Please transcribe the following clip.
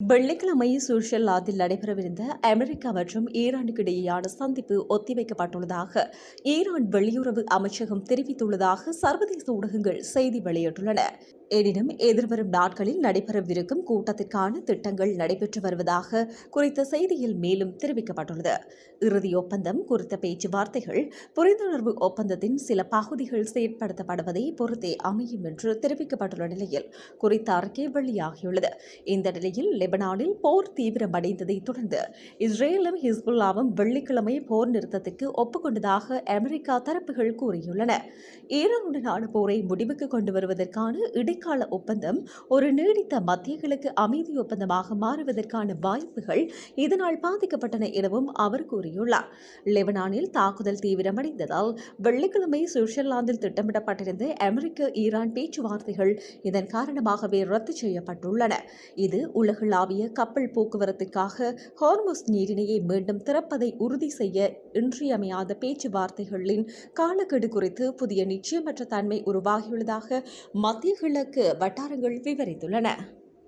வெள்ளிக்கிழமை சுவிட்சர்லாந்தில் நடைபெறவிருந்த அமெரிக்கா மற்றும் ஈரானுக்கு இடையேயான சந்திப்பு ஒத்திவைக்கப்பட்டுள்ளதாக ஈரான் வெளியுறவு அமைச்சகம் தெரிவித்துள்ளதாக சர்வதேச ஊடகங்கள் செய்தி வெளியிட்டுள்ளன. எனினும் எதிர்வரும் நாட்களில் நடைபெறவிருக்கும் கூட்டத்திற்கான திட்டங்கள் நடைபெற்று வருவதாக குறித்த செய்தியில் மேலும் தெரிவிக்கப்பட்டுள்ளது. இறுதி ஒப்பந்தம் குறித்த பேச்சுவார்த்தைகள் புரிந்துணர்வு ஒப்பந்தத்தின் சில பகுதிகள் செயற்படுத்தப்படுவதை பொறுத்தே அமையும் என்று தெரிவிக்கப்பட்டுள்ள நிலையில் குறித்த அறிக்கை வெளியாகியுள்ளது. இந்த நிலையில் லெபனானில் போர் தீவிரமடைந்ததை தொடர்ந்து இஸ்ரேலும் ஹிஸ்புல்லாவும் வெள்ளிக்கிழமை போர் நிறுத்தத்துக்கு ஒப்புக்கொண்டதாக அமெரிக்கா தரப்புகள் கூறியுள்ளன. ஈரானுடனான போரை முடிவுக்கு கொண்டு வருவதற்கான இடைக்கால ஒப்பந்தம் ஒரு நீடித்த மத்திய கிழக்கு அமைதி ஒப்பந்தமாக மாறுவதற்கான வாய்ப்புகள் இதனால் பாதிக்கப்பட்டன எனவும் அவர் கூறியுள்ளார். லெபனானில் தாக்குதல் தீவிரமடைந்ததால் வெள்ளிக்கிழமை சுவிட்சர்லாந்தில் திட்டமிடப்பட்டிருந்த அமெரிக்க ஈரான் பேச்சுவார்த்தைகள் இதன் காரணமாகவே ரத்து செய்யப்பட்டுள்ளன. இது உலகளாவிய கப்பல் போக்குவரத்துக்காக ஹார்முஸ் நீரிணையை மீண்டும் திறப்பதை உறுதி செய்ய இன்றியமையாத பேச்சுவார்த்தைகளின் காலக்கெடு குறித்து புதிய நிச்சயமற்ற தன்மை உருவாகியுள்ளதாக மத்திய கிழக்கு வட்டாரங்கள் விவரித்துள்ளன.